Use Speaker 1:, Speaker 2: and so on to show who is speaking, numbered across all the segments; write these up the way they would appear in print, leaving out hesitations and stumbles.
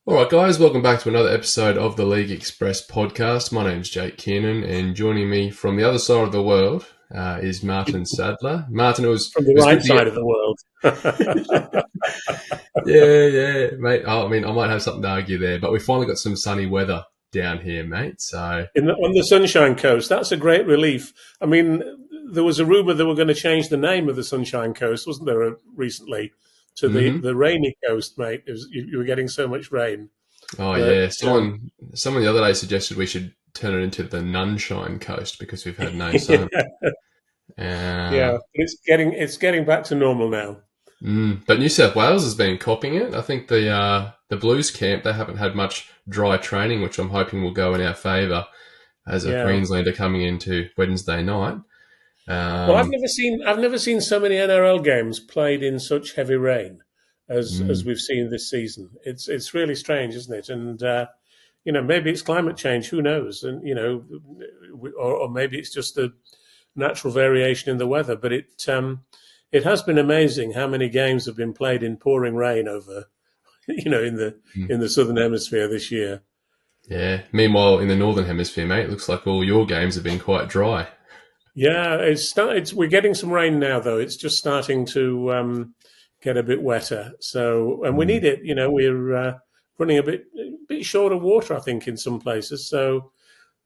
Speaker 1: All right, guys, welcome back to another episode of the League Express podcast. My name's Jake Kearnan, and joining me from the other side of the world is Martyn Sadler. Martyn, it
Speaker 2: From the
Speaker 1: was good
Speaker 2: right
Speaker 1: to get...
Speaker 2: side of the world.
Speaker 1: Yeah, mate. Oh, I mean, I might have something to argue there, but we finally got some sunny weather down here, mate. So
Speaker 2: On the Sunshine Coast, that's a great relief. I mean, there was a rumour they were going to change the name of the Sunshine Coast, wasn't there, recently, to the rainy coast, mate. You were getting so much rain.
Speaker 1: Oh,
Speaker 2: But,
Speaker 1: yeah. Someone the other day suggested we should turn it into the Nunshine Coast because we've had no sun.
Speaker 2: yeah, but it's getting back to normal now.
Speaker 1: But New South Wales has been copying it. I think the Blues camp, they haven't had much dry training, which I'm hoping will go in our favour as a Queenslander coming into Wednesday night.
Speaker 2: Well, I've never seen so many NRL games played in such heavy rain as we've seen this season. It's really strange, isn't it? And maybe it's climate change. Who knows? And or maybe it's just a natural variation in the weather. But it has been amazing how many games have been played in pouring rain over, in the southern hemisphere this year.
Speaker 1: Yeah. Meanwhile, in the northern hemisphere, mate, it looks like all your games have been quite dry.
Speaker 2: Yeah, we're getting some rain now, though. It's just starting to get a bit wetter. So, and we need it. We're running a bit short of water, I think, in some places. So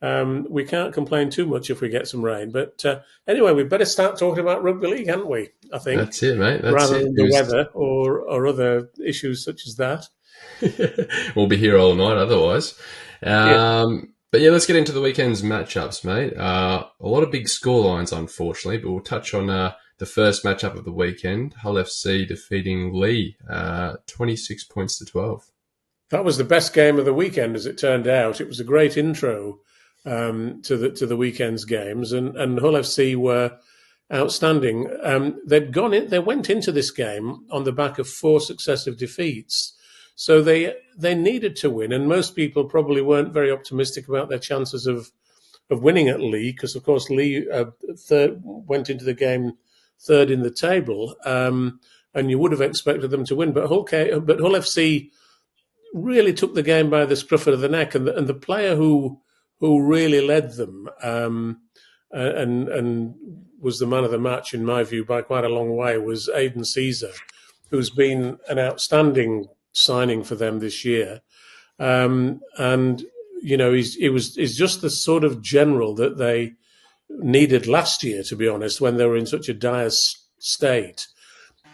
Speaker 2: we can't complain too much if we get some rain. But anyway, we better start talking about rugby league, hadn't we? I think
Speaker 1: that's it, mate.
Speaker 2: Rather than the weather or other issues such as that.
Speaker 1: We'll be here all night otherwise. But yeah, let's get into the weekend's matchups, mate. A lot of big scorelines, unfortunately, but we'll touch on the first matchup of the weekend. Hull FC defeating Lee, 26 points to 12.
Speaker 2: That was the best game of the weekend, as it turned out. It was a great intro to the weekend's games, and Hull FC were outstanding. They went into this game on the back of 4 successive defeats. So they needed to win, and most people probably weren't very optimistic about their chances of winning at Lee, because of course Lee went into the game third in the table, and you would have expected them to win. But Hull FC really took the game by the scruff of the neck, and the player who really led them and was the man of the match in my view by quite a long way was Aidan Caesar, who's been an outstanding signing for them this year, and he's just the sort of general that they needed last year, to be honest, when they were in such a dire state.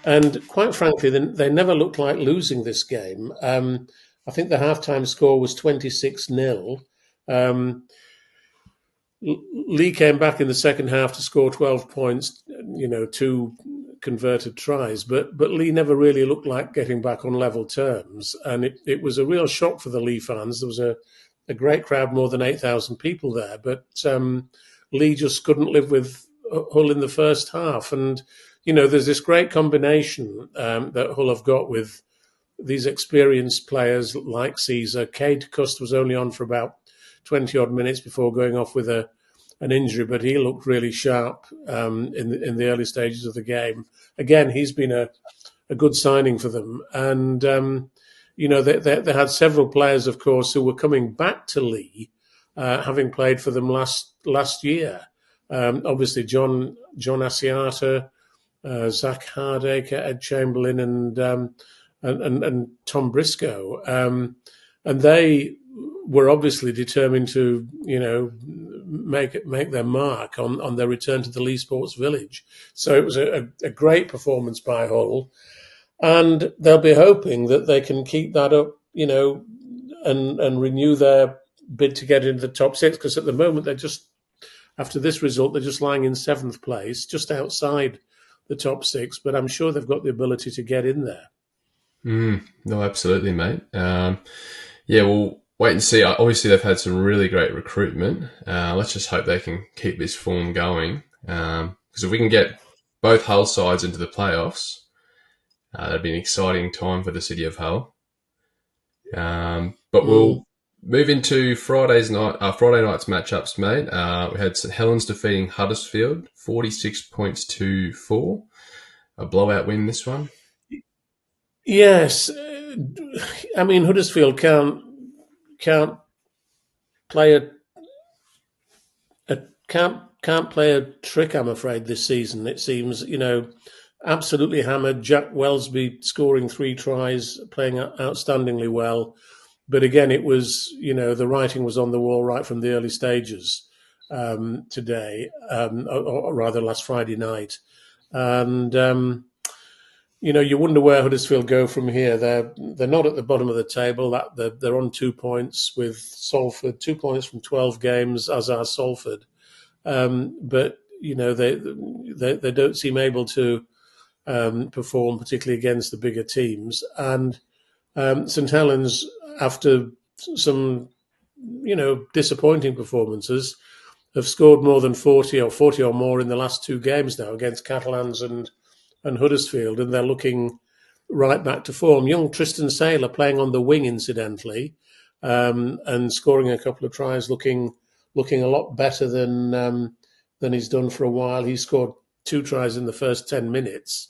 Speaker 2: And quite frankly, they never looked like losing this game. I think the halftime score was 26-0. Lee came back in the second half to score 12 points, 2 converted tries, but Lee never really looked like getting back on level terms, and it was a real shock for the Lee fans. There was a great crowd, more than 8,000 people there, but Lee just couldn't live with Hull in the first half. And there's this great combination that Hull have got with these experienced players like Caesar. Cade Cust was only on for about 20 odd minutes before going off with an injury, but he looked really sharp in the early stages of the game. Again, he's been a good signing for them. And, they had several players, of course, who were coming back to Lee, having played for them last year. Obviously, John Asiata, Zach Hardacre, Ed Chamberlain, and Tom Briscoe. And they were obviously determined to, make their mark on their return to the Lee Sports Village. So it was a great performance by Hull, and they'll be hoping that they can keep that up, and renew their bid to get into the top 6. Because at the moment after this result, they're just lying in 7th place, just outside the top 6. But I'm sure they've got the ability to get in there.
Speaker 1: No, absolutely, mate. We'll wait and see. Obviously, they've had some really great recruitment. Let's just hope they can keep this form going. Because if we can get both Hull sides into the playoffs, that'd be an exciting time for the city of Hull. But we'll move into Friday night's matchups, mate. We had St Helens defeating Huddersfield, 46 points to 4. A blowout win, this one.
Speaker 2: Yes, I mean, Huddersfield can't play can't play a trick, I'm afraid, this season. It seems, absolutely hammered. Jack Welsby scoring 3 tries, playing outstandingly well. But again, it was, the writing was on the wall right from the early stages today, or rather last Friday night. And, you wonder where Huddersfield go from here. They're not at the bottom of the table. They're on 2 points with Salford, 2 points from 12 games, as are Salford. But they don't seem able to perform, particularly against the bigger teams. And St Helens, after some disappointing performances, have scored more than 40 or more in the last 2 games now against Catalans and Huddersfield, and they're looking right back to form. Young Tristan Sadler playing on the wing, incidentally, and scoring a couple of tries, looking a lot better than he's done for a while. He scored 2 tries in the first 10 minutes.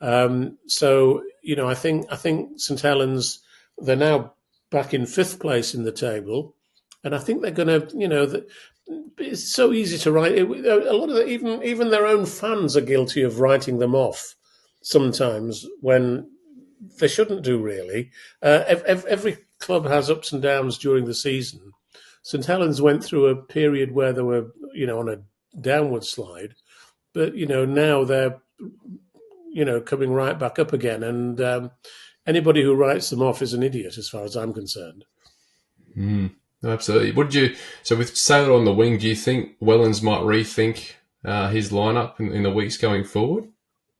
Speaker 2: So I think St Helens, they're now back in 5th place in the table, and I think they're going to, it's so easy to write. A lot of even their own fans are guilty of writing them off sometimes when they shouldn't do, really. Every club has ups and downs during the season. St Helens went through a period where they were, on a downward slide, but now they're, coming right back up again. And anybody who writes them off is an idiot, as far as I'm concerned.
Speaker 1: Absolutely. So with Sadler on the wing, do you think Wellens might rethink his lineup in the weeks going forward?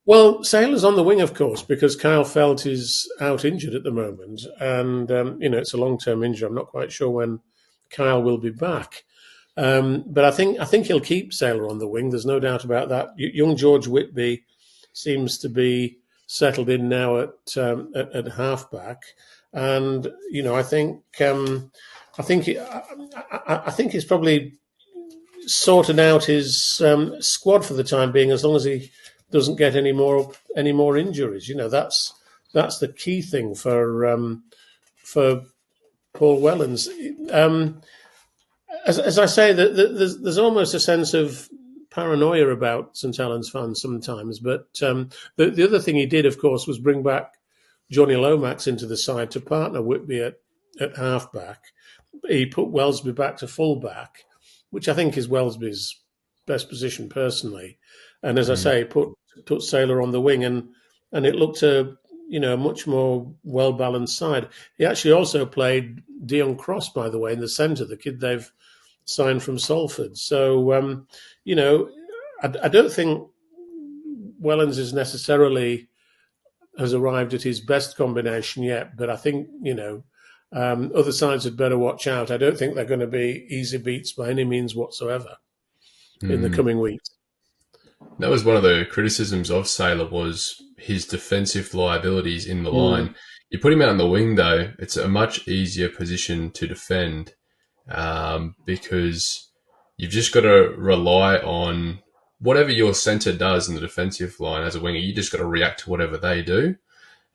Speaker 2: Well, Sadler's on the wing, of course, because Kyle Felt is out injured at the moment, and it's a long-term injury. I'm not quite sure when Kyle will be back, but I think he'll keep Sadler on the wing. There's no doubt about that. Young George Whitby seems to be settled in now at halfback, and I think he's probably sorted out his squad for the time being, as long as he doesn't get any more injuries. That's the key thing for Paul Wellens. As I say, there's almost a sense of paranoia about St Helens fans sometimes. But the other thing he did, of course, was bring back Johnny Lomax into the side to partner Whitby at halfback. He put Welsby back to fullback, which I think is Welsby's best position personally. And as I say, put Sadler on the wing, and it looked a much more well balanced side. He actually also played Dion Cross, by the way, in the centre, the kid they've signed from Salford. So I don't think Wellens is necessarily has arrived at his best combination yet, but I think other sides had better watch out. I don't think they're going to be easy beats by any means whatsoever in the coming weeks.
Speaker 1: That was one of the criticisms of Sadler, was his defensive liabilities in the line. You put him out on the wing, though, it's a much easier position to defend because you've just got to rely on whatever your centre does in the defensive line as a winger. You just got to react to whatever they do.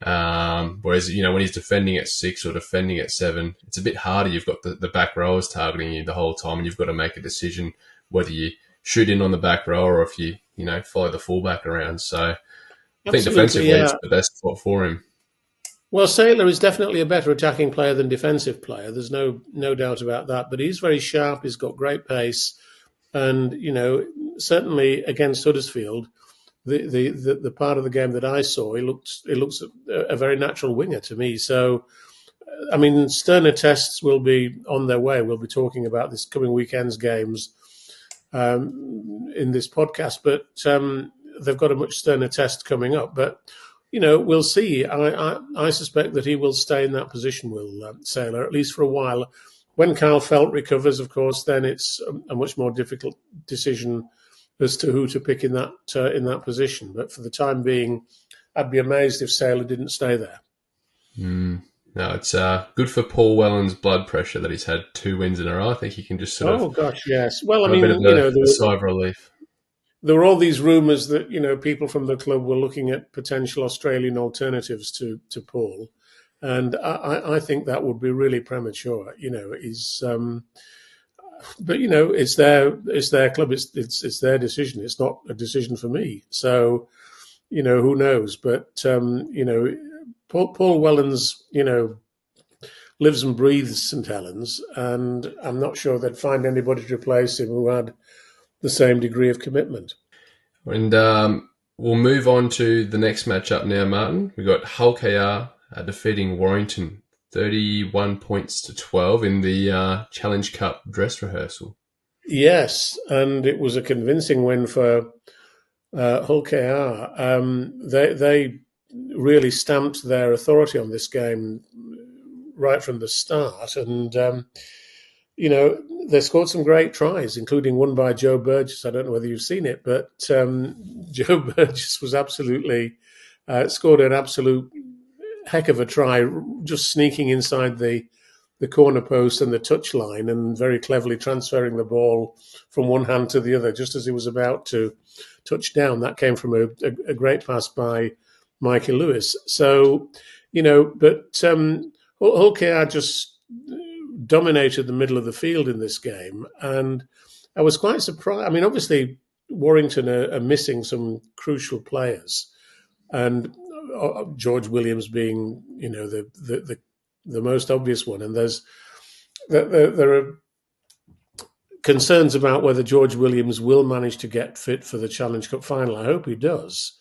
Speaker 1: Whereas, when he's defending at 6 or defending at 7, it's a bit harder. You've got the back rowers targeting you the whole time, and you've got to make a decision whether you shoot in on the back row or if you, follow the fullback around. So I think defensively it's the best spot for him.
Speaker 2: Well, Sadler is definitely a better attacking player than defensive player. There's no doubt about that. But he's very sharp. He's got great pace. And, certainly against Huddersfield, the part of the game that I saw, it looks a very natural winger to me. So, I mean, sterner tests will be on their way. We'll be talking about this coming weekend's games in this podcast, but they've got a much sterner test coming up. But we'll see. I suspect that he will stay in that position, will Sadler, at least for a while. When Kyle Felt recovers, of course, then it's a much more difficult decision as to who to pick in that position. But for the time being, I'd be amazed if Sadler didn't stay there.
Speaker 1: No, it's good for Paul Wellens' blood pressure that he's had 2 wins in a row. I think he can just sort of...
Speaker 2: Oh, gosh, yes. Well, I mean,
Speaker 1: a sigh of relief.
Speaker 2: There were all these rumours that, people from the club were looking at potential Australian alternatives to Paul. And I think that would be really premature. But it's their club. It's their decision. It's not a decision for me. So who knows? But Paul Wellens, lives and breathes St Helens, and I'm not sure they'd find anybody to replace him who had the same degree of commitment.
Speaker 1: And we'll move on to the next matchup now, Martyn. We've got Hull KR defeating Warrington 31 points to 12 in the Challenge Cup dress rehearsal.
Speaker 2: Yes, and it was a convincing win for Hull KR. They really stamped their authority on this game right from the start, and they scored some great tries, including one by Joe Burgess. I don't know whether you've seen it, but Joe Burgess was absolutely scored an absolute heck of a try, just sneaking inside the corner post and the touchline, and very cleverly transferring the ball from one hand to the other, just as he was about to touch down. That came from a great pass by Mikey Lewis. So, but Hull KR just dominated the middle of the field in this game, and I was quite surprised. I mean, obviously, Warrington are missing some crucial players, and George Williams being, the most obvious one. And there are concerns about whether George Williams will manage to get fit for the Challenge Cup final. I hope he does,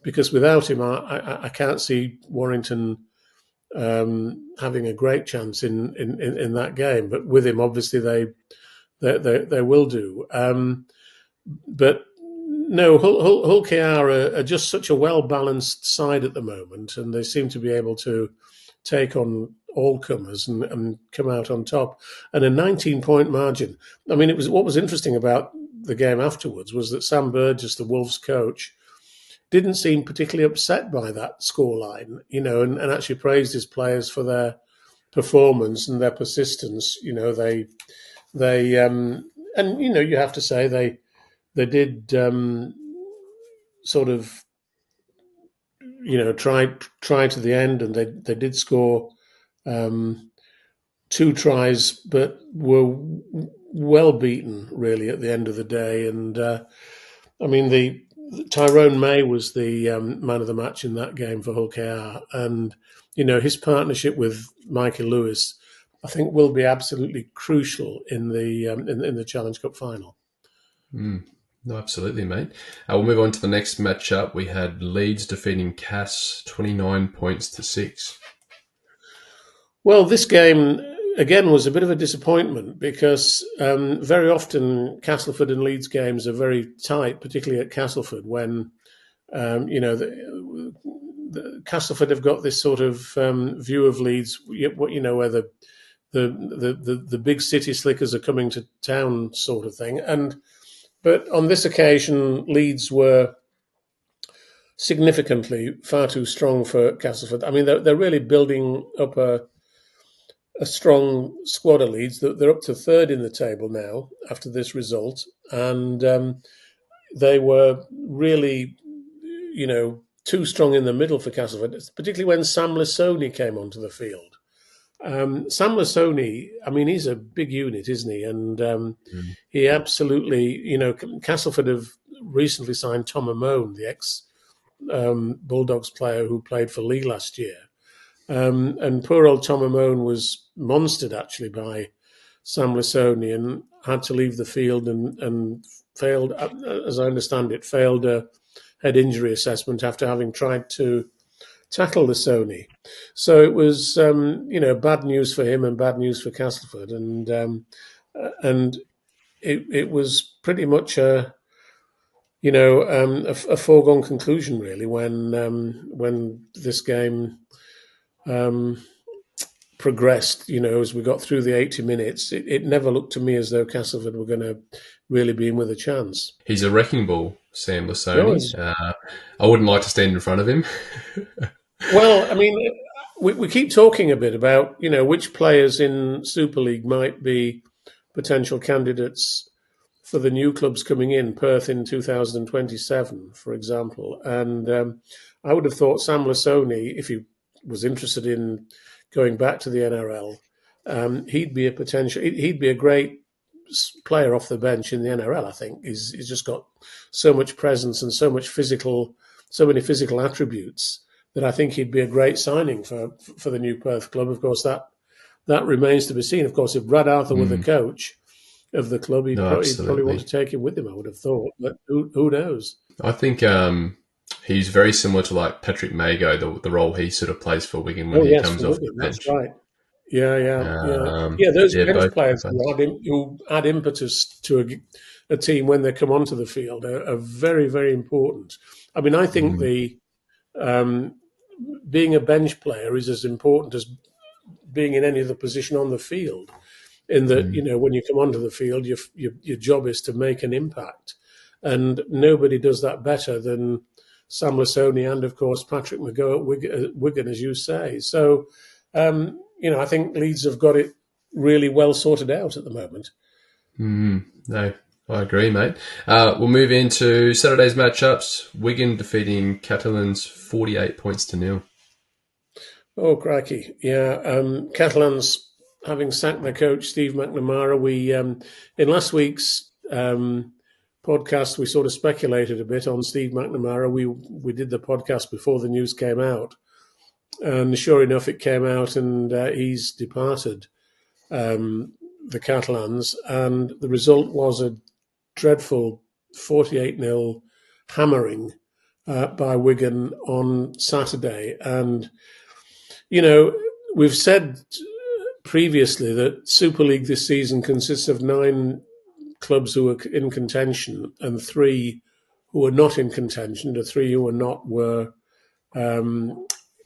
Speaker 2: because without him, I can't see Warrington having a great chance in that game. But with him, obviously, they will do. But no, Hull KR are just such a well-balanced side at the moment, and they seem to be able to take on all comers and come out on top. And a 19-point margin. I mean, what was interesting about the game afterwards was that Sam Burgess, the Wolves coach, didn't seem particularly upset by that scoreline, and actually praised his players for their performance and their persistence. They you have to say they did sort of try to the end, and they did score 2 tries, but were well beaten really at the end of the day. And Tyrone May was the man of the match in that game for Hull KR, and his partnership with Mikey Lewis, I think, will be absolutely crucial in the Challenge Cup final.
Speaker 1: No, absolutely, mate. We'll move on to the next matchup. We had Leeds defeating Cass 29 points to 6.
Speaker 2: Well, this game again was a bit of a disappointment, because very often Castleford and Leeds games are very tight, particularly at Castleford, when the Castleford have got this sort of view of Leeds, where the big city slickers are coming to town, sort of thing. But on this occasion, Leeds were significantly far too strong for Castleford. I mean, they're really building up a strong squad of Leeds. They're up to 3rd in the table now after this result, and they were really, too strong in the middle for Castleford, particularly when Sam Lasoni came onto the field. Sam Lasoni, I mean, he's a big unit, isn't he? And he absolutely, Castleford have recently signed Tom Amone, the ex-Bulldogs player who played for Lee last year. And poor old Tom Amone was monstered, actually, by Sam Lasoni, and had to leave the field and failed, as I understand it, failed a head injury assessment after having tried to tackle Lasoni. So it was, bad news for him and bad news for Castleford, and it was pretty much a foregone conclusion, really, when this game progressed. As we got through the 80 minutes, it never looked to me as though Castleford were going to really be in with a chance.
Speaker 1: He's a wrecking ball, Sam Lasoni. I wouldn't like to stand in front of him.
Speaker 2: Well, I mean, we keep talking a bit about, which players in Super League might be potential candidates for the new clubs coming in, Perth in 2027, for example. And I would have thought Sam Lasoni, if he was interested in going back to the NRL, he'd be a great player off the bench in the NRL. I think he's just got so much presence and so many physical attributes that I think he'd be a great signing for the new Perth club. Of course, that remains to be seen. Of course, if Brad Arthur were the coach of the club, he'd probably want to take him with him, I would have thought. But who knows?
Speaker 1: I think he's very similar to like Patrick Mago, the role he sort of plays for Wigan when he comes off the bench.
Speaker 2: That's right. Yeah. Those bench players who add impetus to a team when they come onto the field are very, very important. I mean, I think being a bench player is as important as being in any other position on the field. In that, when you come onto the field, your job is to make an impact, and nobody does that better than Sam Lasoni and, of course, Patrick McGowan at Wigan, as you say. So, I think Leeds have got it really well sorted out at the moment.
Speaker 1: No, I agree, mate. We'll move into Saturday's matchups. Wigan defeating Catalans 48-0.
Speaker 2: Oh, crikey. Yeah, Catalans, having sacked their coach, Steve McNamara, we in last week's podcast, we sort of speculated a bit on Steve McNamara. We did the podcast before the news came out. And sure enough, it came out and he's departed the Catalans. And the result was a dreadful 48-0 hammering by Wigan on Saturday. And, we've said previously that Super League this season consists of 9 clubs who are in contention and 3 who are not in contention. The 3 who are not were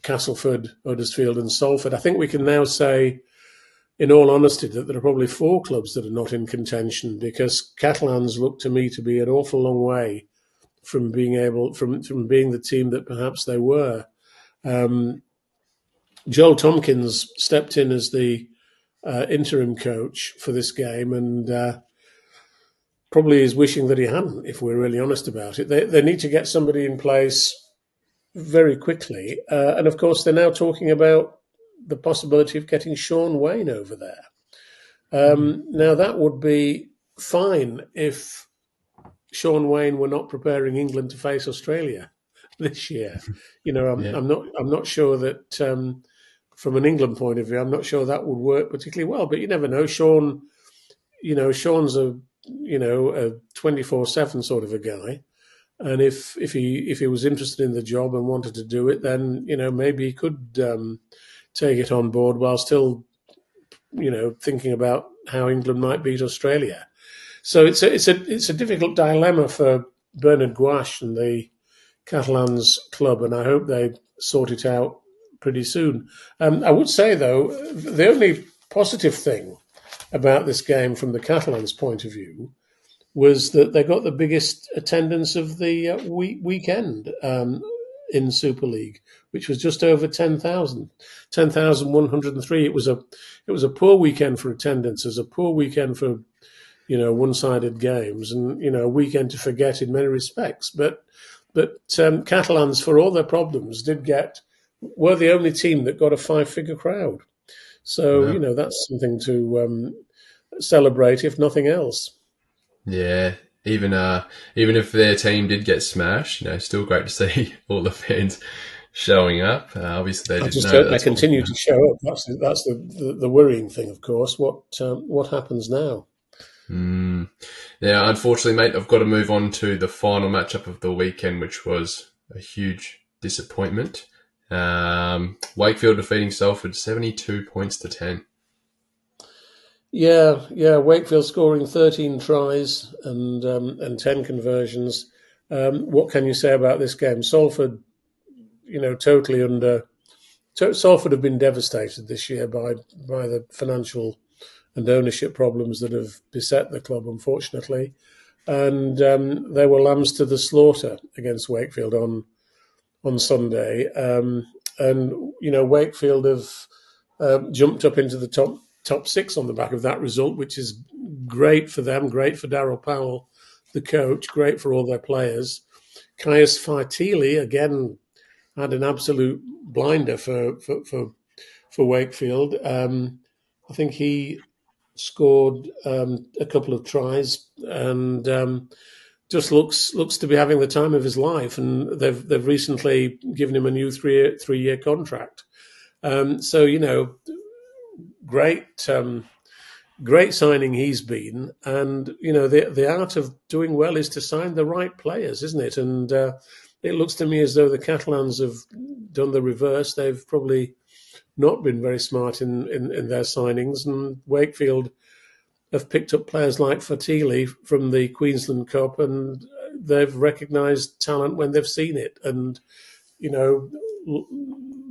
Speaker 2: Castleford, Huddersfield and Salford. I think we can now say, in all honesty, that there are probably 4 clubs that are not in contention, because Catalans look to me to be an awful long way from being the team that perhaps they were. Joel Tompkins stepped in as the interim coach for this game and probably is wishing that he hadn't, if we're really honest about it. They need to get somebody in place very quickly. And of course, they're now talking about the possibility of getting Sean Wayne over there. Now, that would be fine if Sean Wayne were not preparing England to face Australia this year. I'm not sure that from an England point of view, I'm not sure that would work particularly well. But you never know. Sean's a 24/7 sort of a guy. And if he was interested in the job and wanted to do it, then maybe he could take it on board while still thinking about how England might beat Australia. So it's a difficult dilemma for Bernard Gouache and the Catalans club, and I hope they sort it out pretty soon. I would say though, the only positive thing about this game from the Catalans' point of view was that they got the biggest attendance of the weekend in Super League, which was just over 10,000, 10,103. It was a poor weekend for attendance. It was a poor weekend for one-sided games, and a weekend to forget in many respects. But Catalans, for all their problems, were the only team that got a 5-figure crowd. So
Speaker 1: Wow.
Speaker 2: That's something to celebrate, if nothing else.
Speaker 1: Yeah, even if their team did get smashed, still great to see all the fans showing up. Obviously, they didn't know. I just hope
Speaker 2: they continue to show up. That's the worrying thing, of course. What happens now?
Speaker 1: Yeah, unfortunately, mate, I've got to move on to the final matchup of the weekend, which was a huge disappointment. Wakefield defeating Salford 72 points to 10.
Speaker 2: Yeah. Wakefield scoring 13 tries and 10 conversions. What can you say about this game? Salford, Salford have been devastated this year by the financial and ownership problems that have beset the club, unfortunately. And they were lambs to the slaughter against Wakefield on Sunday. Wakefield have jumped up into the top 6 on the back of that result, which is great for them, great for Darryl Powell, the coach, great for all their players. Caius Faitili, again, had an absolute blinder for Wakefield. I think he scored a couple of tries and just looks to be having the time of his life. And they've recently given him a new three-year contract. So great. Great signing he's been, and the art of doing well is to sign the right players, isn't it? And it looks to me as though the Catalans have done the reverse. They've probably not been very smart in their signings, and Wakefield have picked up players like Fatili from the Queensland Cup, and they've recognised talent when they've seen it, and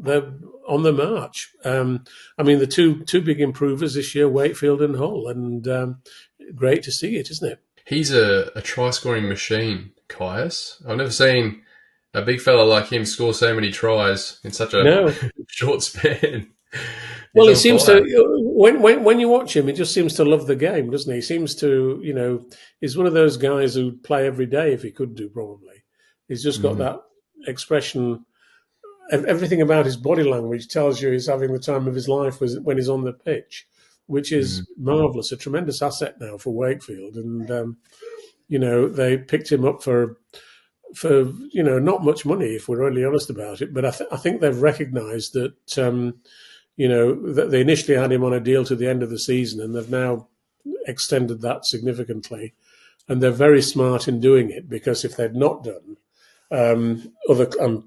Speaker 2: they're on the march. The two big improvers this year, Wakefield and Hull, and great to see it, isn't it?
Speaker 1: He's a try-scoring machine, Callus. I've never seen a big fella like him score so many tries in such a short span.
Speaker 2: Well, he seems to, when you watch him, he just seems to love the game, doesn't he? He seems to, he's one of those guys who'd play every day if he could do, probably. He's just got that expression. Everything about his body language tells you he's having the time of his life when he's on the pitch, which is marvellous, a tremendous asset now for Wakefield. And, they picked him up for not much money, if we're really honest about it. But I think they've recognised that, that they initially had him on a deal to the end of the season, and they've now extended that significantly. And they're very smart in doing it, because if they'd not done, I'm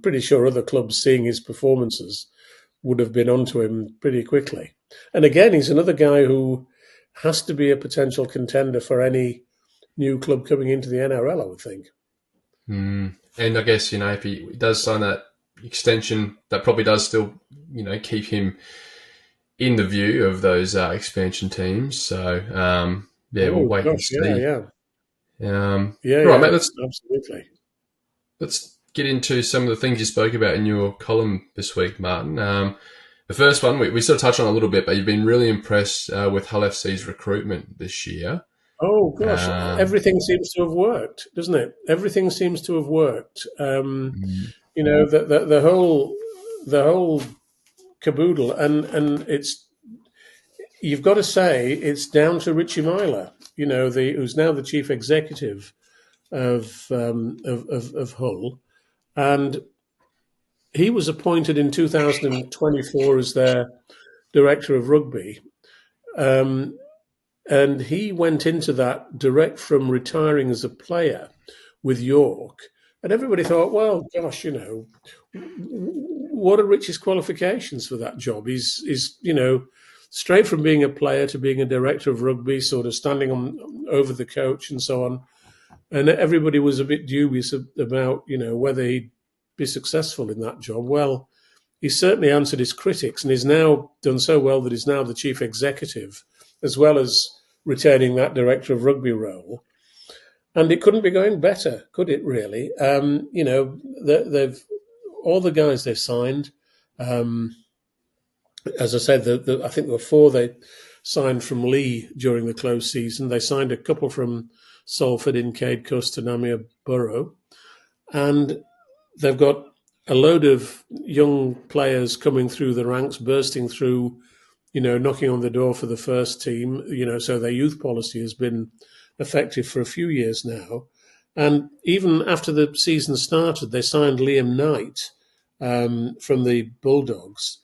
Speaker 2: pretty sure other clubs seeing his performances would have been onto him pretty quickly. And again, he's another guy who has to be a potential contender for any new club coming into the NRL, I would think.
Speaker 1: And I guess, if he does sign that extension, that probably does still, keep him in the view of those expansion teams. So, we'll wait and see. Right, mate,
Speaker 2: absolutely.
Speaker 1: Let's get into some of the things you spoke about in your column this week, Martyn. The first one, we sort of touched on a little bit, but you've been really impressed with Hull FC's recruitment this year.
Speaker 2: Oh, gosh. Everything seems to have worked, doesn't it? Everything seems to have worked. The whole caboodle, and you've got to say it's down to Richie Myler, who's now the chief executive of Hull, and he was appointed in 2024 as their director of rugby, and he went into that direct from retiring as a player with York, and everybody thought, well, gosh, what are Richie's qualifications for that job? He's straight from being a player to being a director of rugby, sort of standing over the coach and so on. And everybody was a bit dubious about, whether he'd be successful in that job. Well, he certainly answered his critics, and he's now done so well that he's now the chief executive, as well as retaining that director of rugby role. And it couldn't be going better, could it really? They've all the guys they've signed. As I said, I think there were 4 they signed from Lee during the close season. They signed a couple from Salford in Cade Cust and Amir Burrow. And they've got a load of young players coming through the ranks, bursting through, knocking on the door for the first team. So their youth policy has been effective for a few years now. And even after the season started, they signed Liam Knight from the Bulldogs.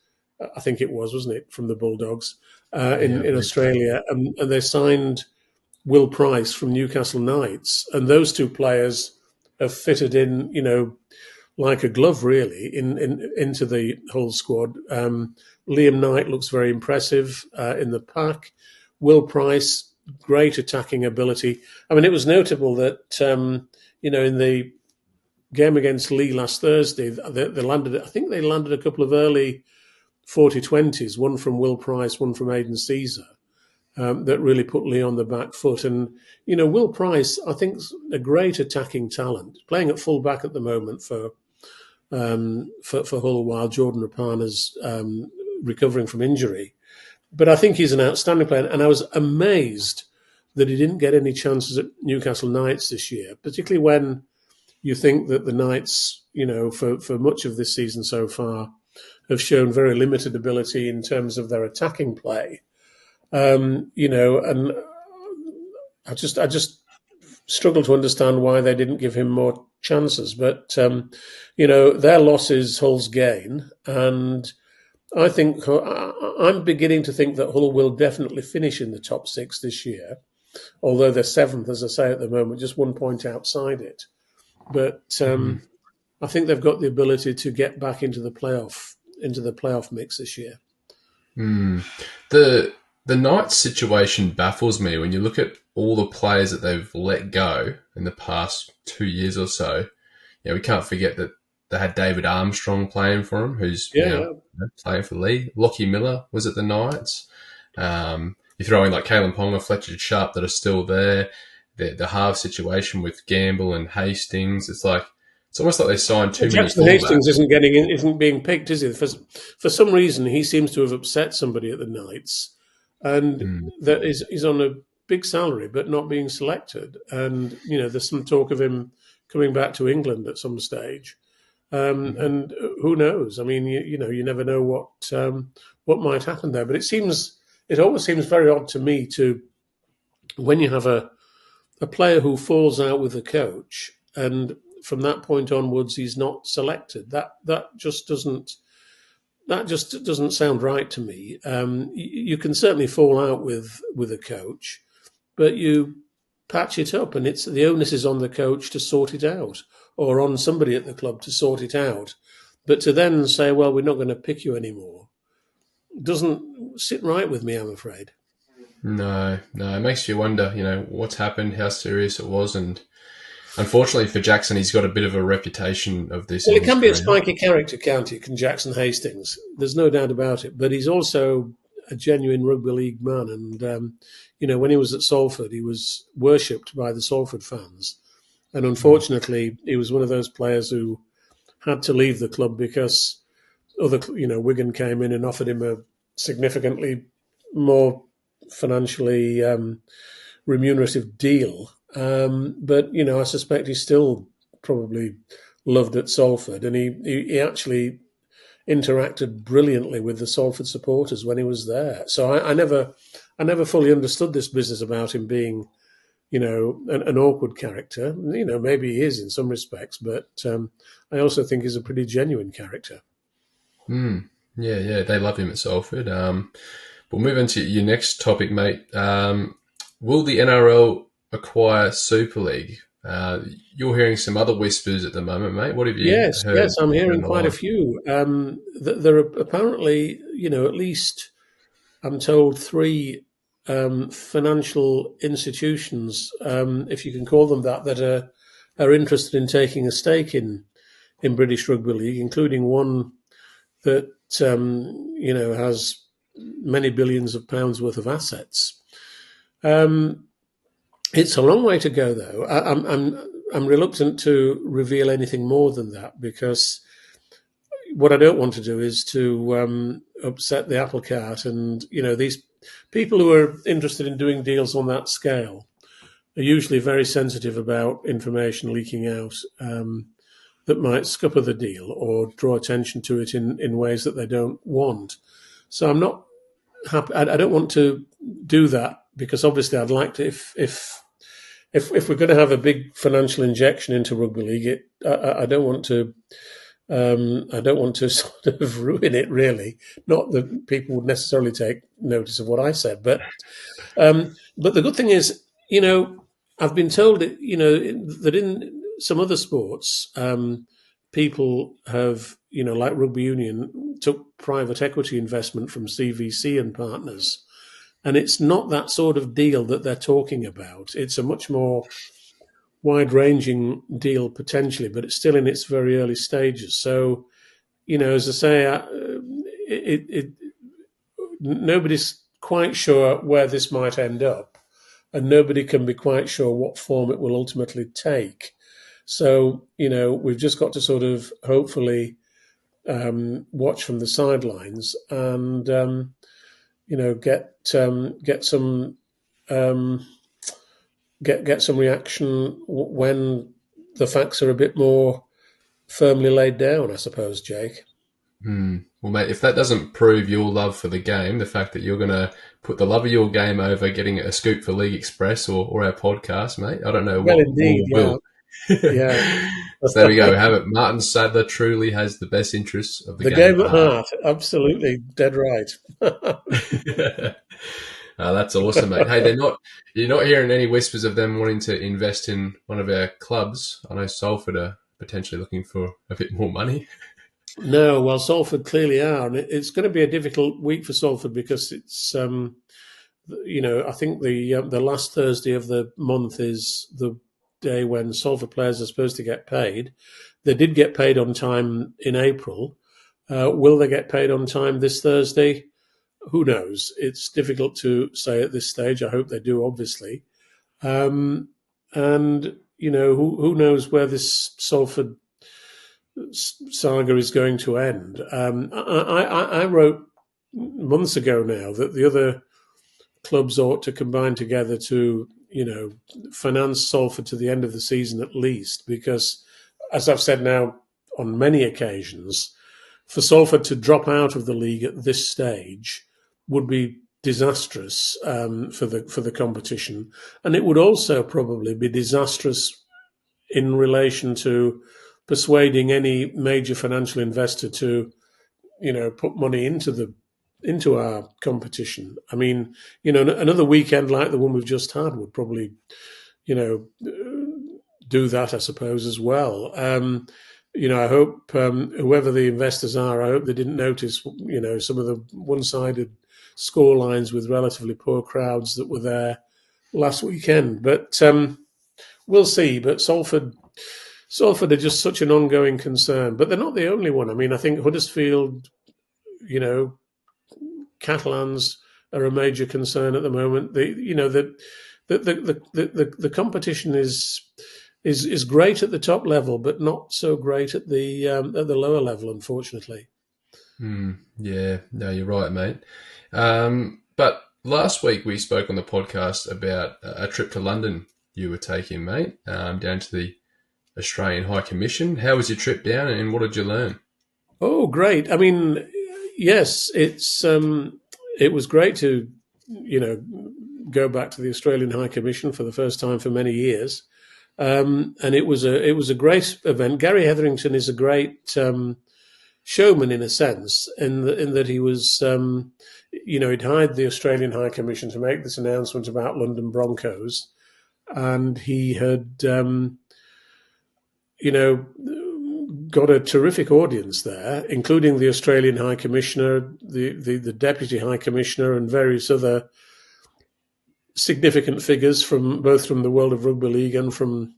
Speaker 2: I think it was, wasn't it, from the Bulldogs in Australia. And they signed Will Price from Newcastle Knights. And those two players have fitted in, like a glove, really, into the Hull squad. Liam Knight looks very impressive in the pack. Will Price, great attacking ability. I mean, it was notable that, in the game against Lee last Thursday, they landed a couple of early 40-20s, one from Will Price, one from Aidan Caesar, that really put Lee on the back foot. And, Will Price, I think, is a great attacking talent, playing at full back at the moment for Hull while Jordan Rapana's recovering from injury. But I think he's an outstanding player. And I was amazed that he didn't get any chances at Newcastle Knights this year, particularly when you think that the Knights, for much of this season so far, have shown very limited ability in terms of their attacking play. And I just struggle to understand why they didn't give him more chances. But their loss is Hull's gain, and I think I'm beginning to think that Hull will definitely finish in the top 6 this year, although they're 7th, as I say, at the moment, just 1 point outside it. But I think they've got the ability to get back into the playoff mix this year.
Speaker 1: The Knights situation baffles me when you look at all the players that they've let go in the past 2 years or so. We can't forget that they had David Armstrong playing for them, who's playing for Lee. Lockie Miller was at the Knights. You throw in like Kalen Ponga, Fletcher Sharp that are still there. The half situation with Gamble and Hastings. It's almost like they signed too many.
Speaker 2: Jackson Hastings isn't being picked, is he? For some reason, he seems to have upset somebody at the Knights, and that he's on a big salary but not being selected. And there's some talk of him coming back to England at some stage. And who knows? I mean, you never know what might happen there. But it always seems very odd to me when you have a player who falls out with a coach, and from that point onwards he's not selected. That just doesn't sound right to me. You can certainly fall out with a coach, but you patch it up, and it's the onus is on the coach to sort it out, or on somebody at the club to sort it out. But to then say, well, we're not going to pick you anymore, doesn't sit right with me, I'm afraid.
Speaker 1: No, it makes you wonder, what's happened, how serious it was, and unfortunately for Jackson, he's got a bit of a reputation of this.
Speaker 2: Well, it can be a spiky character, can't it, can Jackson Hastings? There's no doubt about it. But he's also a genuine rugby league man, and when he was at Salford, he was worshipped by the Salford fans. And unfortunately, he was one of those players who had to leave the club because Wigan came in and offered him a significantly more financially remunerative deal. But I suspect he's still probably loved at Salford, and he actually interacted brilliantly with the Salford supporters when he was there. So I never fully understood this business about him being an awkward character. Maybe he is in some respects, but I also think he's a pretty genuine character.
Speaker 1: Yeah, they love him at Salford. We'll move on to your next topic, mate. Will the NRL acquire Super League? You're hearing some other whispers at the moment, mate. What have you heard?
Speaker 2: Yes, I'm hearing quite a few. There are apparently, at least I'm told 3 financial institutions, if you can call them that are interested in taking a stake in British Rugby League, including one that has many billions of pounds worth of assets. It's a long way to go, though. I'm reluctant to reveal anything more than that, because what I don't want to do is to upset the apple cart. And these people who are interested in doing deals on that scale are usually very sensitive about information leaking out that might scupper the deal or draw attention to it in ways that they don't want. So I'm not happy. I don't want to do that, because obviously I'd like to, if we're going to have a big financial injection into rugby league, I don't want to sort of ruin it, really. Not that people would necessarily take notice of what I said, but the good thing is, I've been told that that in some other sports, people have, like rugby union, took private equity investment from CVC and partners. And it's not that sort of deal that they're talking about. It's a much more wide-ranging deal potentially, but it's still in its very early stages. So, as I say, nobody's quite sure where this might end up, and nobody can be quite sure what form it will ultimately take. So, we've just got to sort of hopefully watch from the sidelines and get some reaction when the facts are a bit more firmly laid down, I suppose, Jake.
Speaker 1: Well, Well, mate, if that doesn't prove your love for the game, the fact that you're going to put the love of your game over getting a scoop for League Express or our podcast, mate, I don't know
Speaker 2: Well,
Speaker 1: what
Speaker 2: indeed,
Speaker 1: more
Speaker 2: yeah,
Speaker 1: will.
Speaker 2: yeah.
Speaker 1: So there we go. We have it. Martyn Sadler truly has the best interests of the
Speaker 2: The
Speaker 1: game
Speaker 2: game
Speaker 1: at
Speaker 2: at
Speaker 1: heart.
Speaker 2: heart, absolutely dead right.
Speaker 1: That's awesome, mate. Hey, you're not hearing any whispers of them wanting to invest in one of our clubs. I know Salford are potentially looking for a bit more money.
Speaker 2: No, well, Salford clearly are, and it's going to be a difficult week for Salford because it's, I think the last Thursday of the month is the day when Salford players are supposed to get paid. They did get paid on time in April. Will they get paid on time this Thursday? Who knows? It's difficult to say at this stage. I hope they do, obviously. And who knows where this Salford saga is going to end. I wrote months ago now that the other clubs ought to combine together to, finance Salford to the end of the season at least, because, as I've said now on many occasions, for Salford to drop out of the league at this stage would be disastrous for the competition, and it would also probably be disastrous in relation to persuading any major financial investor to, put money into our competition. I mean, another weekend like the one we've just had would probably, do that, I suppose, as well. I hope whoever the investors are, I hope they didn't notice, some of the one-sided score lines with relatively poor crowds that were there last weekend. But we'll see. But Salford are just such an ongoing concern. But they're not the only one. I mean, I think Huddersfield, Catalans are a major concern at the moment. The competition is great at the top level, but not so great at the lower level, unfortunately.
Speaker 1: Yeah, no, you're right, mate. But last week we spoke on the podcast about a trip to London you were taking, mate, down to the Australian High Commission. How was your trip down, and what did you learn?
Speaker 2: Oh, great! I mean, yes, it was great to go back to the Australian High Commission for the first time for many years, and it was a great event. Gary Hetherington is a great showman in a sense, in that he was, he'd hired the Australian High Commission to make this announcement about London Broncos, and he had, got a terrific audience there, including the Australian High Commissioner, the Deputy High Commissioner, and various other significant figures from both from the world of rugby league and from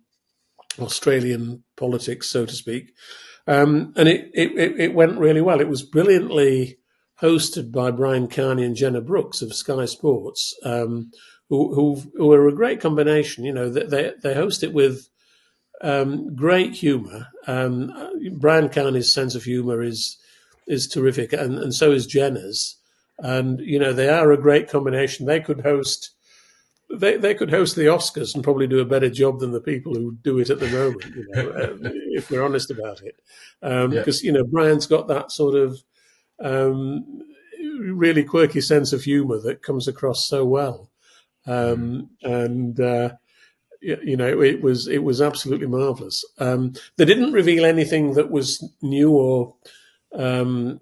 Speaker 2: Australian politics, so to speak. And it went really well. It was brilliantly hosted by Brian Kearney and Jenna Brooks of Sky Sports, who are a great combination. They host it with great humour. Brian Kearney's sense of humour is terrific, and so is Jenna's. And they are a great combination. They could host the Oscars and probably do a better job than the people who do it at the moment. If we're honest about it, because Brian's got that sort of really quirky sense of humour that comes across so well, it was absolutely marvellous. They didn't reveal anything that was new or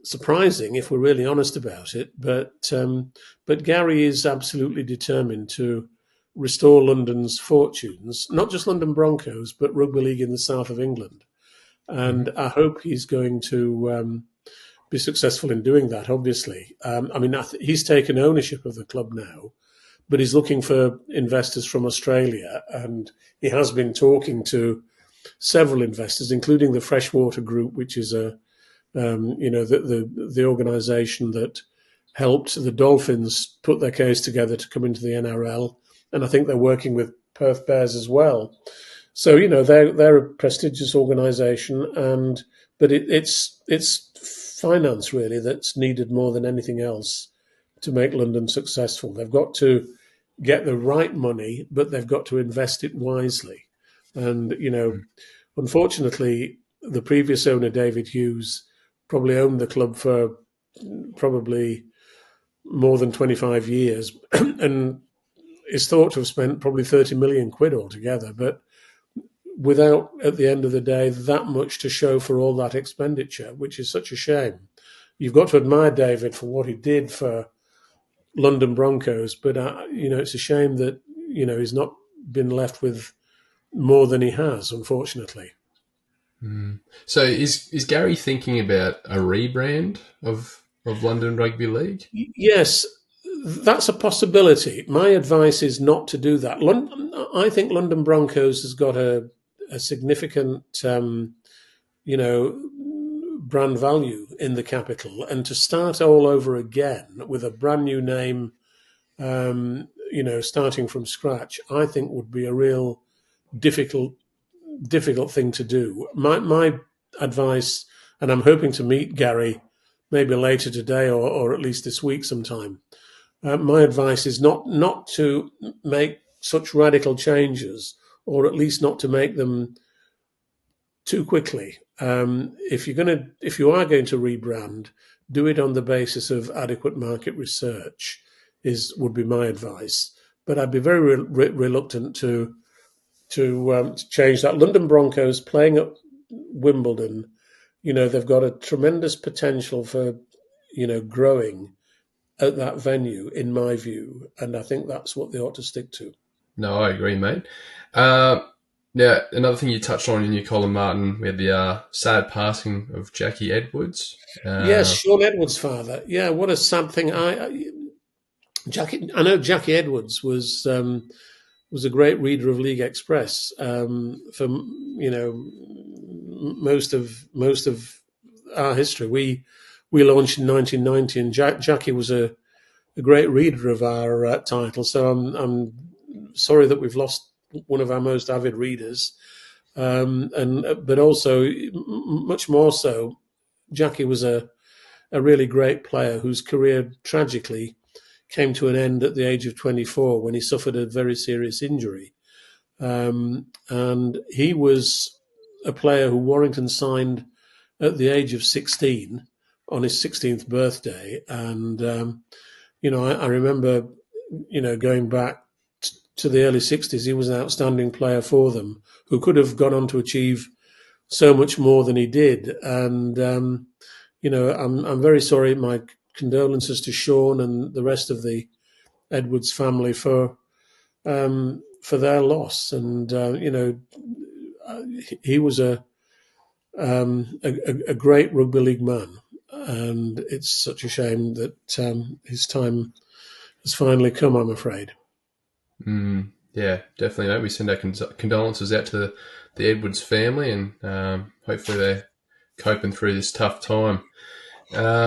Speaker 2: surprising, if we're really honest about it. But Gary is absolutely determined to restore London's fortunes, not just London Broncos, but rugby league in the south of England. And I hope he's going to be successful in doing that, obviously. He's taken ownership of the club now, but he's looking for investors from Australia. And he has been talking to several investors, including the Freshwater Group, which is the organisation that helped the Dolphins put their case together to come into the NRL. And I think they're working with Perth Bears as well. So, they're a prestigious organisation, but it's finance really that's needed more than anything else to make London successful. They've got to get the right money, but they've got to invest it wisely. And, unfortunately, the previous owner, David Hughes, probably owned the club for probably more than 25 years, and is thought to have spent probably 30 million quid altogether, but without, at the end of the day, that much to show for all that expenditure, which is such a shame. You've got to admire David for what he did for London Broncos, but it's a shame that he's not been left with more than he has, unfortunately.
Speaker 1: So is Gary thinking about a rebrand of London Rugby League?
Speaker 2: Yes, that's a possibility. My advice is not to do that. I think London Broncos has got a significant, brand value in the capital, and to start all over again with a brand new name, starting from scratch, I think would be a real difficult thing to do. My advice, and I'm hoping to meet Gary maybe later today or at least this week sometime. My advice is not to make such radical changes, or at least not to make them too quickly. If you are going to rebrand, do it on the basis of adequate market research. Would be my advice. But I'd be very reluctant to change that. London Broncos playing at Wimbledon, they've got a tremendous potential for growing at that venue, in my view, and I think that's what they ought to stick to.
Speaker 1: No, I agree, mate. Now, another thing you touched on in your column, Martyn, we had the sad passing of Jackie Edwards.
Speaker 2: Yes, Sean Edwards' father. Yeah, what a sad thing. I know Jackie Edwards was a great reader of League Express for most of our history. We launched in 1990, and Jackie was a great reader of our title. So I'm sorry that we've lost one of our most avid readers, but also much more so, Jackie was a really great player whose career tragically came to an end at the age of 24 when he suffered a very serious injury, and he was a player who Warrington signed at the age of 16 on his 16th birthday, and I remember going back to the early 60s, he was an outstanding player for them who could have gone on to achieve so much more than he did. And, I'm very sorry. My condolences to Sean and the rest of the Edwards family for their loss. And, he was a great rugby league man. And it's such a shame that his time has finally come, I'm afraid.
Speaker 1: Yeah, definitely, mate. We send our condolences out to the Edwards family, and hopefully they're coping through this tough time.
Speaker 2: Three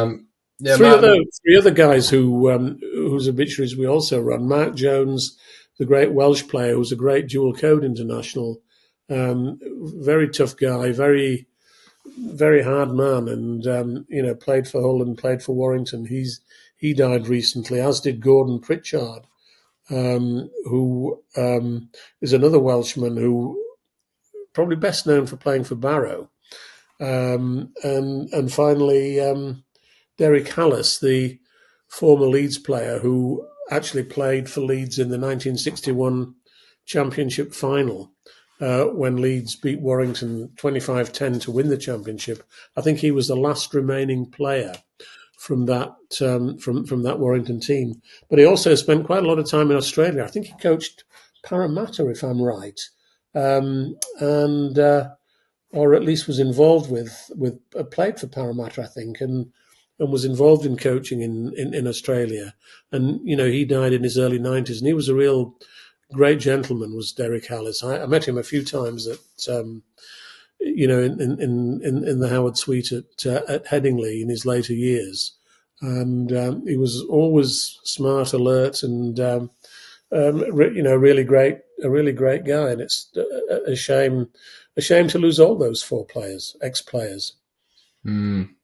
Speaker 2: other guys whose obituaries we also run. Mark Jones, the great Welsh player, who was a great dual code international, very tough guy, very, very hard man, and played for Hull and played for Warrington. He died recently, as did Gordon Pritchard, who is another Welshman who probably best known for playing for Barrow. And finally, Derek Callus, the former Leeds player who actually played for Leeds in the 1961 Championship final when Leeds beat Warrington 25-10 to win the championship. I think he was the last remaining player from that from that Warrington team. But he also spent quite a lot of time in Australia. I think he coached Parramatta, if I'm right, or at least was involved with played for Parramatta, I think, and was involved in coaching in Australia. And he died in his early 90s, and he was a real great gentleman. Was Derek Helens. I met him a few times at in the Howard Suite at Headingley in his later years, and he was always smart, alert, and a really great guy. And it's a shame to lose all those four ex-players.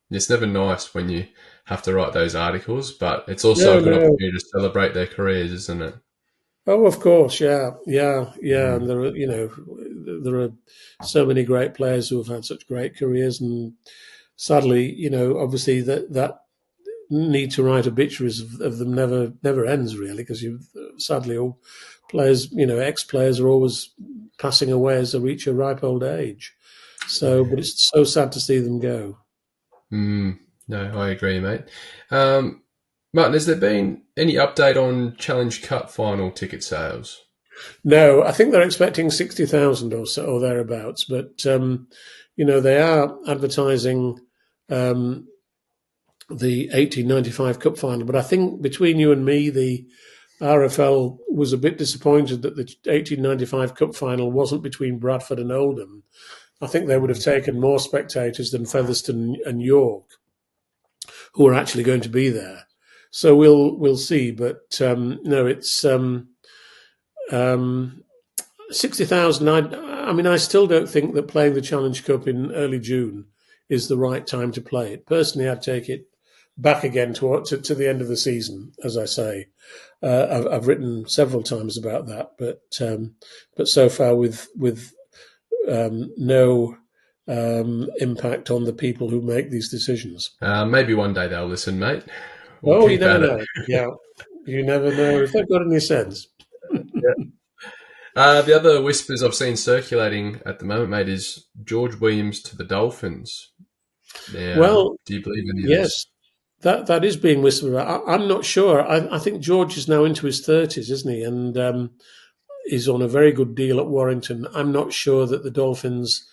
Speaker 1: It's never nice when you have to write those articles, but it's also a good opportunity to celebrate their careers, isn't it?
Speaker 2: Oh, of course, yeah. And there are so many great players who have had such great careers, and sadly, obviously that need to write obituaries of them never ends, really, because sadly all players, ex-players are always passing away as they reach a ripe old age. So, but it's so sad to see them go.
Speaker 1: No, I agree, mate. Martyn, has there been any update on Challenge Cup final ticket sales?
Speaker 2: No, I think they're expecting 60,000 or so, or thereabouts. But they are advertising the 1895 Cup final. But I think between you and me, the RFL was a bit disappointed that the 1895 Cup final wasn't between Bradford and Oldham. I think they would have taken more spectators than Featherstone and York, who are actually going to be there. So we'll see. But no, it's 60,000. I still don't think that playing the Challenge Cup in early June is the right time to play it. Personally, I'd take it back again to the end of the season, as I say. I've written several times about that, but so far with no impact on the people who make these decisions.
Speaker 1: Maybe one day they'll listen, mate.
Speaker 2: You never know. Yeah, you never know if they've got any sense.
Speaker 1: The other whispers I've seen circulating at the moment, mate, is George Williams to the Dolphins. Now, do you believe any of this?
Speaker 2: Yes, that is being whispered about. I'm not sure. I think George is now into his 30s, isn't he? And is on a very good deal at Warrington. I'm not sure that the Dolphins,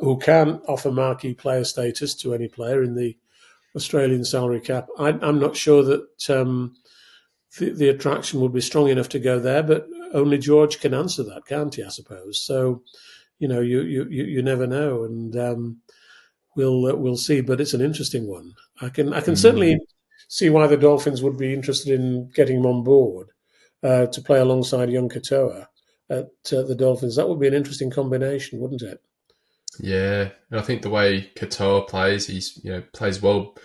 Speaker 2: who can offer marquee player status to any player in the Australian salary cap, I'm not sure that the attraction would be strong enough to go there. But only George can answer that, can't he? I suppose. So, you never know, and we'll see. But it's an interesting one. I can certainly see why the Dolphins would be interested in getting him on board to play alongside young Katoa at the Dolphins. That would be an interesting combination, wouldn't it?
Speaker 1: Yeah, and I think the way Katoa plays, he's plays well.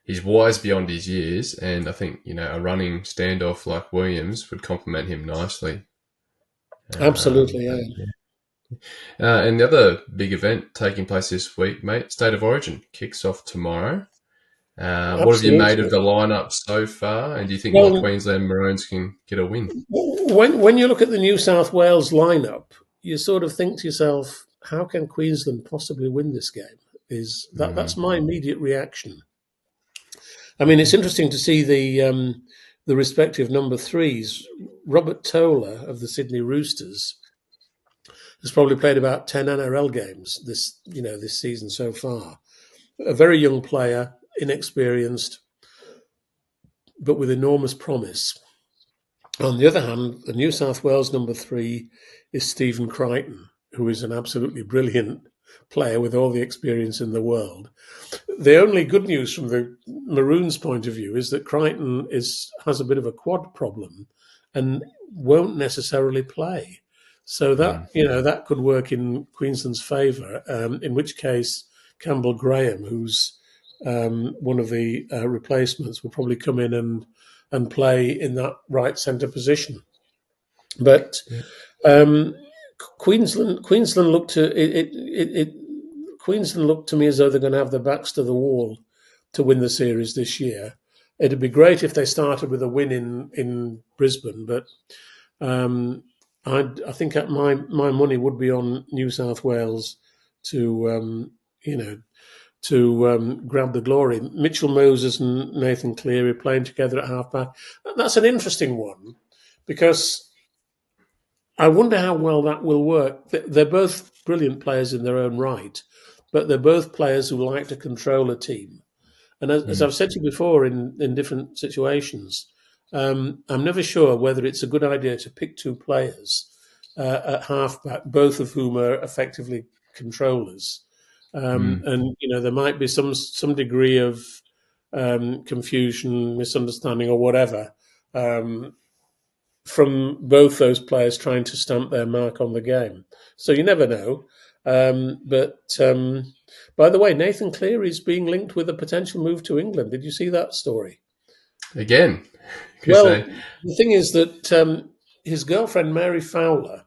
Speaker 1: He's wise beyond his years, and I think a running standoff like Williams would complement him nicely.
Speaker 2: Absolutely, yeah.
Speaker 1: And the other big event taking place this week, mate, State of Origin kicks off tomorrow. What have you made of the lineup so far? And do you think the Queensland Maroons can get a win?
Speaker 2: When you look at the New South Wales lineup, you sort of think to yourself, how can Queensland possibly win this game? That's my immediate reaction. I mean, it's interesting to see the respective number threes. Robert Toller of the Sydney Roosters has probably played about 10 NRL games this season so far. A very young player, inexperienced, but with enormous promise. On the other hand, the New South Wales number three is Stephen Crichton, who is an absolutely brilliant player with all the experience in the world. The only good news from the Maroons' point of view is that Crichton has a bit of a quad problem and won't necessarily play. So that could work in Queensland's favour, in which case Campbell Graham, who's one of the replacements, will probably come in and play in that right centre position. But Queensland looked to me as though they're going to have their backs to the wall to win the series this year. It'd be great if they started with a win in Brisbane, but I think my money would be on New South Wales to grab the glory. Mitchell Moses and Nathan Cleary playing together at halfback. That's an interesting one because I wonder how well that will work. They're both brilliant players in their own right, but they're both players who like to control a team. And as I've said to you before in different situations, I'm never sure whether it's a good idea to pick two players at halfback, both of whom are effectively controllers. And there might be some degree of confusion, misunderstanding, or whatever from both those players trying to stamp their mark on the game. So you never know. But by the way, Nathan Cleary is being linked with a potential move to England. Did you see that story?
Speaker 1: Again?
Speaker 2: Well, the thing is that his girlfriend, Mary Fowler,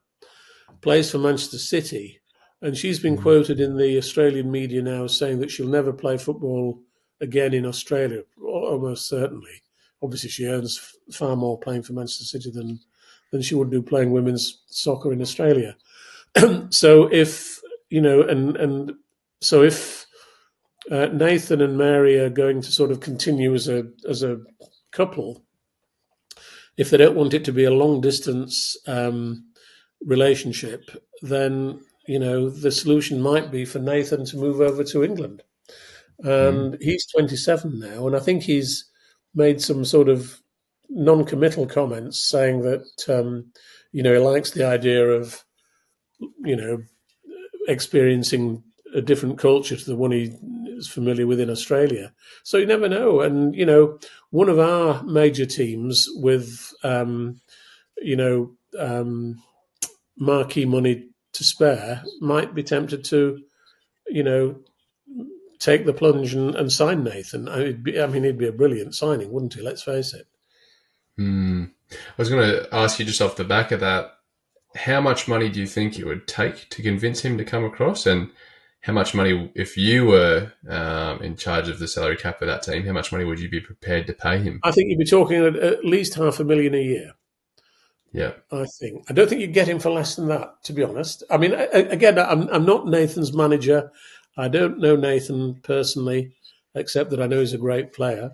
Speaker 2: plays for Manchester City, and she's been quoted in the Australian media now saying that she'll never play football again in Australia, or almost certainly. Obviously, she earns far more playing for Manchester City than she would do playing women's soccer in Australia. So if if Nathan and Mary are going to sort of continue as a couple, if they don't want it to be a long distance relationship, then the solution might be for Nathan to move over to England. And he's 27 now, and I think he's made some sort of non-committal comments saying that he likes the idea of experiencing a different culture to the one he is familiar with in Australia. So you never know. And one of our major teams with marquee money to spare might be tempted to take the plunge and sign Nathan. He'd be a brilliant signing, wouldn't he? Let's face it.
Speaker 1: I was going to ask you just off the back of that, how much money do you think it would take to convince him to come across? And how much money, if you were in charge of the salary cap of that team, how much money would you be prepared to pay him?
Speaker 2: I think you'd be talking at least $500,000 a year.
Speaker 1: Yeah.
Speaker 2: I don't think you'd get him for less than that, to be honest. I mean, again, I'm not Nathan's manager. I don't know Nathan personally, except that I know he's a great player.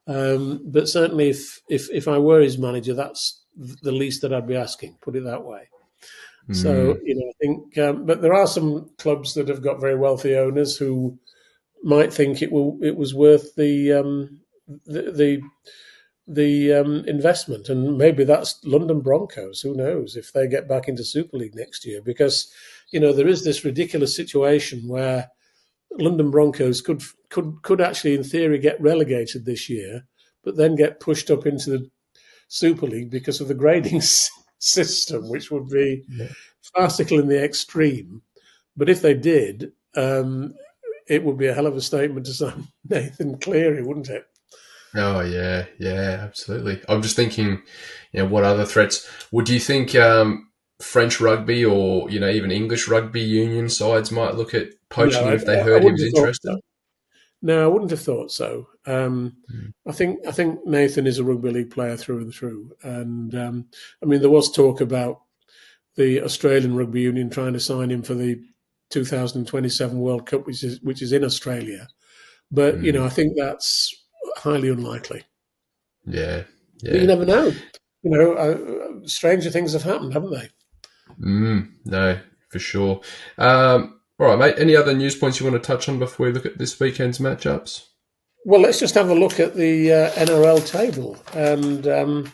Speaker 2: But certainly if I were his manager, that's the least that I'd be asking, put it that way. So, I think, but there are some clubs that have got very wealthy owners who might think it was worth the investment, and maybe that's London Broncos. Who knows if they get back into Super League next year? Because there is this ridiculous situation where London Broncos could actually, in theory, get relegated this year, but then get pushed up into the Super League because of the grading system, which would be farcical in the extreme. But if they did, it would be a hell of a statement to sign Nathan Cleary, wouldn't it?
Speaker 1: Oh, yeah, absolutely. I'm just thinking, what other threats? Would you think French rugby or, even English rugby union sides might look at poaching if they heard he was interested?
Speaker 2: No, I wouldn't have thought so. I think Nathan is a rugby league player through and through. And, there was talk about the Australian Rugby Union trying to sign him for the 2027 World Cup, which is in Australia. But, I think that's highly unlikely.
Speaker 1: Yeah.
Speaker 2: But you never know. Stranger things have happened, haven't they?
Speaker 1: No, for sure. All right, mate. Any other news points you want to touch on before we look at this weekend's matchups?
Speaker 2: Well, let's just have a look at the NRL table. And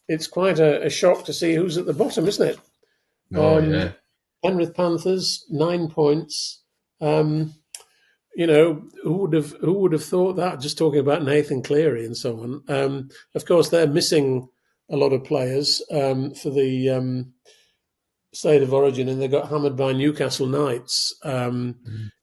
Speaker 2: it's quite a shock to see who's at the bottom, isn't it?
Speaker 1: Yeah.
Speaker 2: Penrith Panthers, 9 points. Who would have thought that? Just talking about Nathan Cleary and so on. Of course, they're missing a lot of players for the State of Origin, and they got hammered by Newcastle Knights in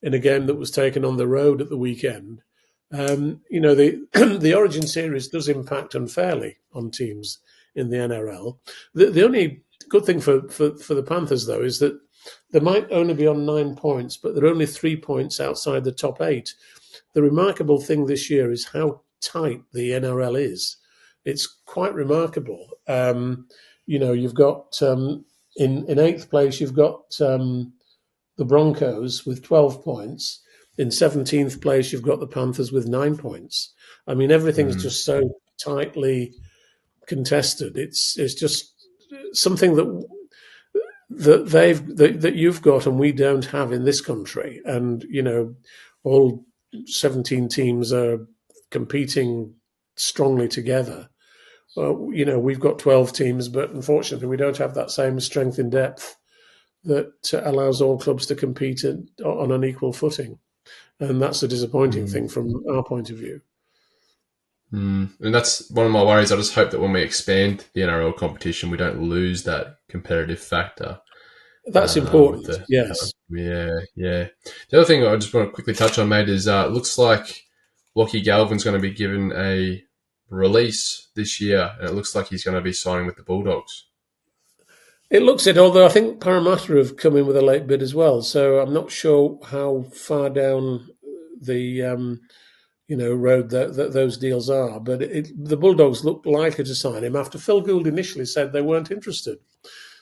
Speaker 2: a game that was taken on the road at the weekend. The Origin series does impact unfairly on teams in the NRL. The only good thing for the Panthers, though, is that they might only be on 9 points, but they're only 3 points outside the top 8. The remarkable thing this year is how tight the NRL is. It's quite remarkable. You've got in 8th place, you've got the Broncos with 12 points. In 17th place, you've got the Panthers with 9 points. I mean, everything's just so tightly contested. It's just something that you've got and we don't have in this country. And all 17 teams are competing strongly together. Well, we've got 12 teams, but unfortunately, we don't have that same strength in depth that allows all clubs to compete on an equal footing. And that's a disappointing thing from our point of view.
Speaker 1: And that's one of my worries. I just hope that when we expand the NRL competition, we don't lose that competitive factor.
Speaker 2: That's important, yes.
Speaker 1: Yeah. The other thing I just want to quickly touch on, mate, is it looks like Locky Galvin's going to be given a release this year, and it looks like he's going to be signing with the Bulldogs.
Speaker 2: It looks it, although I think Parramatta have come in with a late bid as well. So I'm not sure how far down the road that those deals are. But the Bulldogs looked likely to sign him after Phil Gould initially said they weren't interested.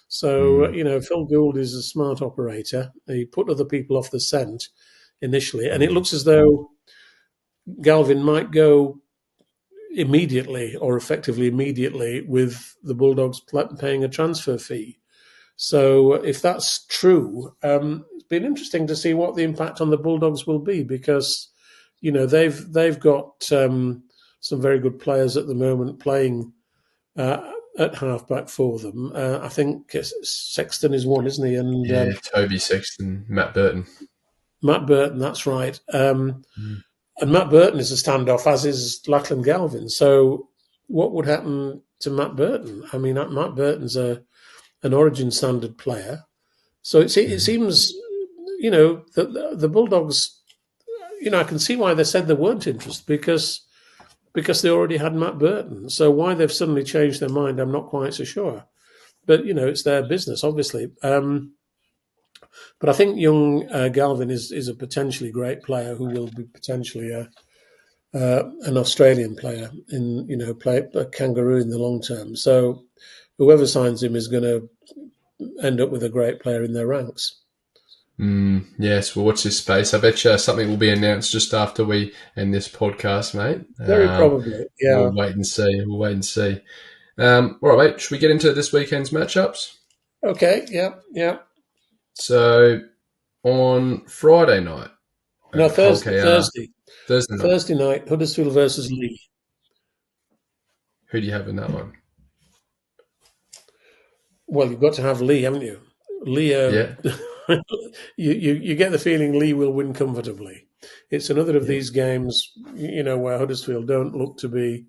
Speaker 2: So, Phil Gould is a smart operator. He put other people off the scent initially, and it looks as though Galvin might go immediately or effectively immediately with the Bulldogs paying a transfer fee. So if that's true, it's been interesting to see what the impact on the Bulldogs will be because, they've got some very good players at the moment playing at halfback for them. I think Sexton is one, isn't he? And
Speaker 1: Toby Sexton, Matt Burton.
Speaker 2: Matt Burton, that's right. And Matt Burton is a standoff, as is Lachlan Galvin. So what would happen to Matt Burton? I mean, Matt Burton's an Origin standard player. So it seems, that the Bulldogs, I can see why they said they weren't interested because they already had Matt Burton. So why they've suddenly changed their mind, I'm not quite so sure. But, it's their business, obviously. But I think young Galvin is a potentially great player who will be potentially an Australian player play a kangaroo in the long term. So whoever signs him is going to end up with a great player in their ranks.
Speaker 1: Yes, well, watch this space. I bet you something will be announced just after we end this podcast, mate.
Speaker 2: Very probably, yeah.
Speaker 1: We'll wait and see. All right, mate, should we get into this weekend's matchups?
Speaker 2: Okay, yeah.
Speaker 1: So, on Friday night...
Speaker 2: No, Thursday.
Speaker 1: Thursday
Speaker 2: night, Huddersfield versus Lee.
Speaker 1: Who do you have in that one?
Speaker 2: Well, you've got to have Lee, haven't you? Lee,
Speaker 1: yeah.
Speaker 2: you get the feeling Lee will win comfortably. It's another of these games, where Huddersfield don't look to be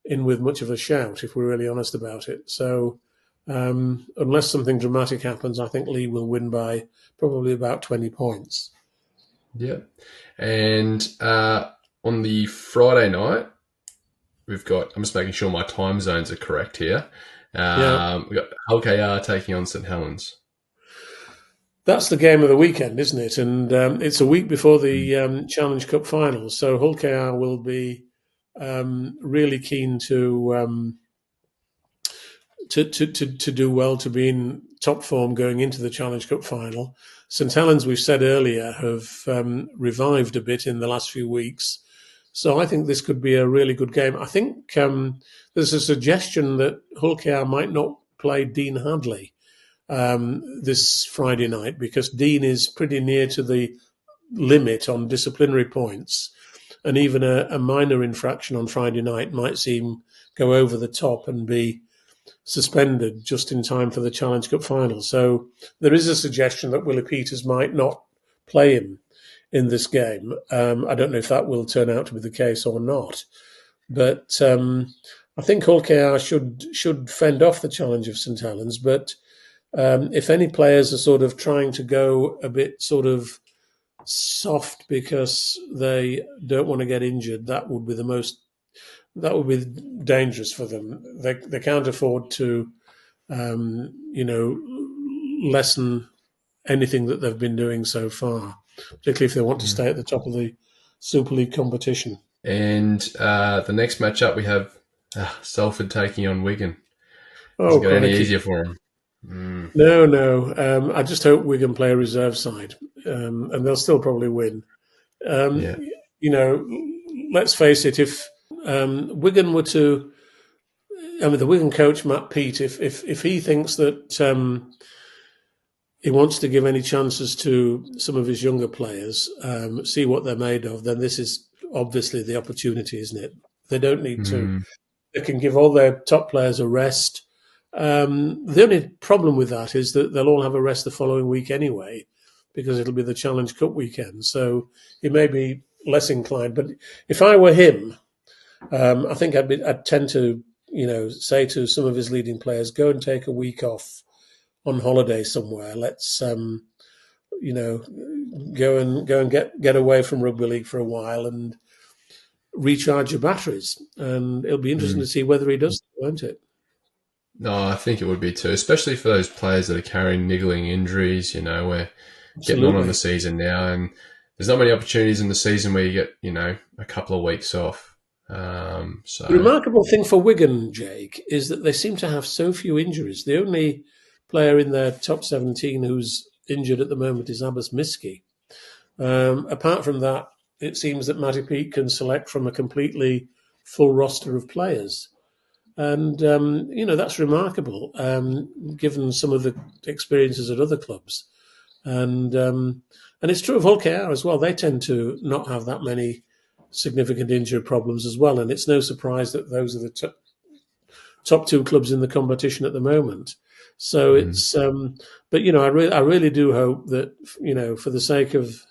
Speaker 2: in with much of a shout, if we're really honest about it. So unless something dramatic happens, I think Lee will win by probably about 20 points.
Speaker 1: Yeah. And on the Friday night, we've got, I'm just making sure my time zones are correct here. We've got LKR taking on St Helens.
Speaker 2: That's the game of the weekend, isn't it? And it's a week before the Challenge Cup finals. So Hull KR will be really keen to do well, to be in top form going into the Challenge Cup final. St Helens, we've said earlier, have revived a bit in the last few weeks. So I think this could be a really good game. I think there's a suggestion that Hull KR might not play Dean Hadley this Friday night because Dean is pretty near to the limit on disciplinary points. And even a minor infraction on Friday night might go over the top and be suspended just in time for the Challenge Cup final. So there is a suggestion that Willie Peters might not play him in this game. I don't know if that will turn out to be the case or not. But I think Hull KR should fend off the challenge of St Helens. But if any players are sort of trying to go a bit sort of soft because they don't want to get injured, that would be dangerous for them. They can't afford to, lessen anything that they've been doing so far, particularly if they want to stay at the top of the Super League competition.
Speaker 1: And the next matchup we have Salford taking on Wigan.
Speaker 2: Oh,
Speaker 1: is it any easier for them?
Speaker 2: No. I just hope Wigan play a reserve side, and they'll still probably win. Let's face it, if Wigan were to, the Wigan coach, Matt Peat, if he thinks that he wants to give any chances to some of his younger players, see what they're made of, then this is obviously the opportunity, isn't it? They don't need to. They can give all their top players a rest. The only problem with that is that they'll all have a rest the following week anyway, because it'll be the Challenge Cup weekend. So he may be less inclined. But if I were him, I think I'd tend to, say to some of his leading players, go and take a week off on holiday somewhere. Let's, go and get away from rugby league for a while and recharge your batteries. And it'll be interesting to see whether he does, won't it?
Speaker 1: No, I think it would be too, especially for those players that are carrying niggling injuries. We're getting on the season now, and there's not many opportunities in the season where you get, a couple of weeks off.
Speaker 2: The remarkable thing for Wigan, Jake, is that they seem to have so few injuries. The only player in their top 17 who's injured at the moment is Abbas Miski. Apart from that, it seems that Matty Peake can select from a completely full roster of players. And, that's remarkable, given some of the experiences at other clubs. And it's true of Hull KR as well. They tend to not have that many significant injury problems as well. And it's no surprise that those are the top two clubs in the competition at the moment. So it's, but I really do hope that for the sake of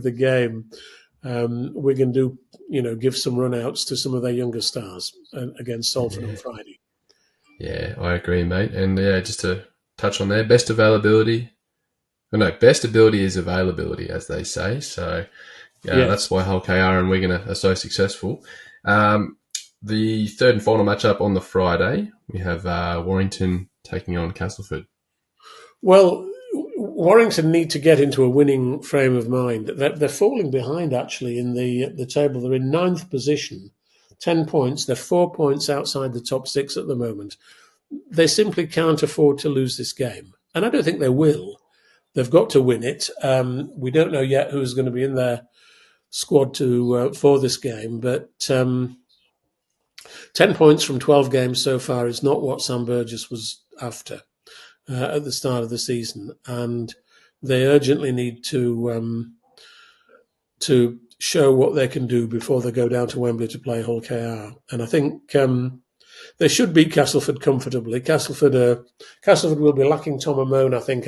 Speaker 2: the game, Wigan do give some run-outs to some of their younger stars against Salford on Friday.
Speaker 1: Yeah, I agree, mate. And just to touch on there, best ability is availability, as they say. So that's why Hull KR and Wigan are so successful. The third and final matchup on the Friday, we have Warrington taking on Castleford.
Speaker 2: Well, Warrington need to get into a winning frame of mind. They're falling behind, actually, in the table. They're in 9th position, 10 points. They're 4 points outside the top 6 at the moment. They simply can't afford to lose this game. And I don't think they will. They've got to win it. We don't know yet who's going to be in their squad for this game, but 10 points from 12 games so far is not what Sam Burgess was after at the start of the season, and they urgently need to show what they can do before they go down to Wembley to play Hull KR. And I think they should beat Castleford comfortably. Castleford will be lacking Tom Amone, I think,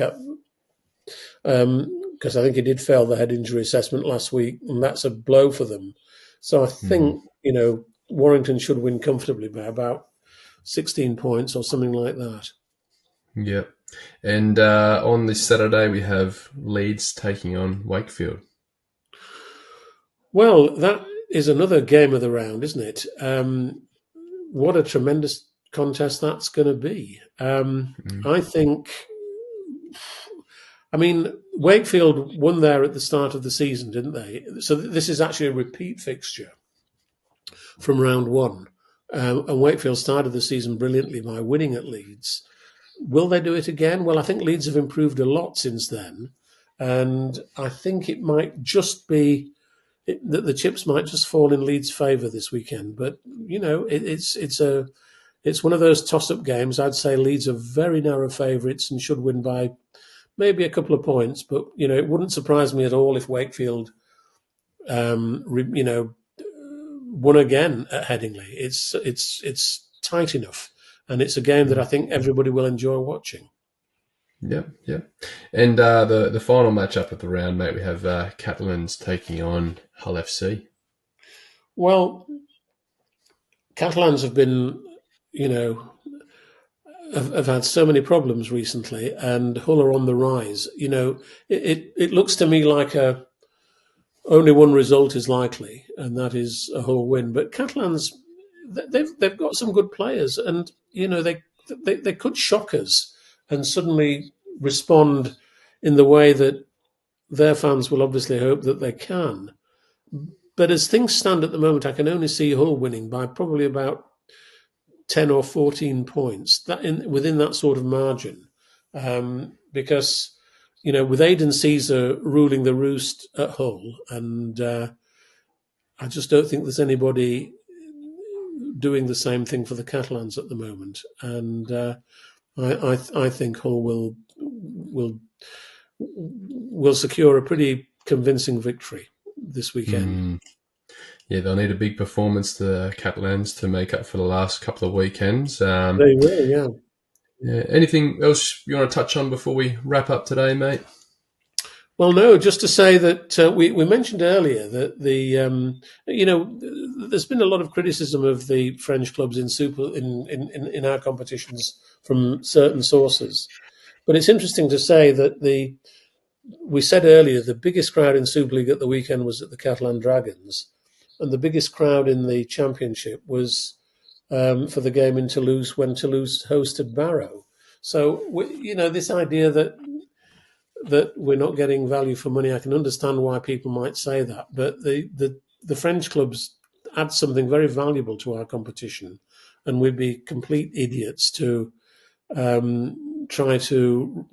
Speaker 2: because I think he did fail the head injury assessment last week, and that's a blow for them. So I think, Warrington should win comfortably by about 16 points or something like that.
Speaker 1: Yep. And on this Saturday, we have Leeds taking on Wakefield.
Speaker 2: Well, that is another game of the round, isn't it? What a tremendous contest that's going to be. I think... Wakefield won there at the start of the season, didn't they? So this is actually a repeat fixture from round one. And Wakefield started the season brilliantly by winning at Leeds. Will they do it again? Well, I think Leeds have improved a lot since then. And I think it might just be that the chips might just fall in Leeds' favour this weekend. But, it's one of those toss-up games. I'd say Leeds are very narrow favourites and should win by maybe a couple of points. But, it wouldn't surprise me at all if Wakefield, won again at Headingley. It's tight enough, and it's a game that I think everybody will enjoy watching.
Speaker 1: Yeah. And the final matchup of the round, mate, we have Catalans taking on Hull FC.
Speaker 2: Well, Catalans have been, have had so many problems recently, and Hull are on the rise. It looks to me like only one result is likely, and that is a Hull win. But Catalans, they've got some good players, and they could shock us and suddenly respond in the way that their fans will obviously hope that they can. But as things stand at the moment, I can only see Hull winning by probably about 10 or 14 points within that sort of margin, because. With Aidan Caesar ruling the roost at Hull, and I just don't think there's anybody doing the same thing for the Catalans at the moment. And I think Hull will secure a pretty convincing victory this weekend.
Speaker 1: Yeah, they'll need a big performance, the Catalans, to make up for the last couple of weekends.
Speaker 2: They will, yeah.
Speaker 1: Yeah. Anything else you want to touch on before we wrap up today, mate?
Speaker 2: Well, no, just to say that we mentioned earlier that there's been a lot of criticism of the French clubs in our competitions from certain sources. But it's interesting to say that we said earlier the biggest crowd in Super League at the weekend was at the Catalan Dragons, and the biggest crowd in the Championship was for the game in Toulouse when Toulouse hosted Barrow. So, this idea that that we're not getting value for money. I can understand why people might say that, but the French clubs add something very valuable to our competition, and we'd be complete idiots to try to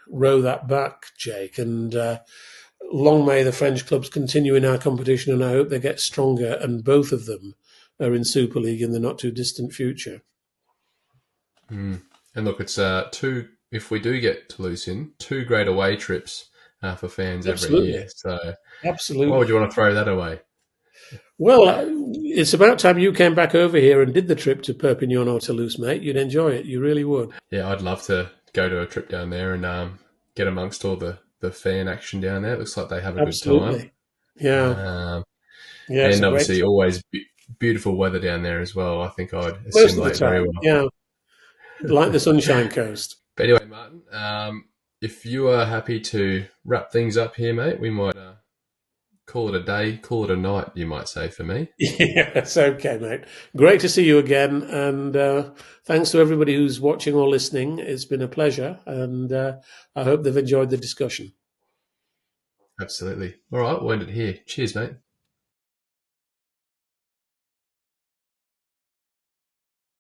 Speaker 2: row that back, Jake. And long may the French clubs continue in our competition, and I hope they get stronger, and both of them are in Super League in the not too distant future.
Speaker 1: And look, it's if we do get Toulouse in, 2 great away trips for fans every year. So
Speaker 2: absolutely,
Speaker 1: why would you want to throw that away?
Speaker 2: Well, it's about time you came back over here and did the trip to Perpignan or Toulouse, mate. You'd enjoy it. You really would.
Speaker 1: Yeah, I'd love to go to a trip down there and get amongst all the fan action down there. It looks like they have a good time.
Speaker 2: Yeah.
Speaker 1: And obviously always beautiful weather down there as well. I think I'd assimilate very well.
Speaker 2: Yeah, like the Sunshine Coast.
Speaker 1: But anyway, Martyn, if you are happy to wrap things up here, mate, we might call it a day, call it a night, you might say, for me.
Speaker 2: Yeah, it's okay, mate. Great to see you again. And thanks to everybody who's watching or listening. It's been a pleasure. And I hope they've enjoyed the discussion.
Speaker 1: Absolutely. All right, we'll end it here. Cheers, mate.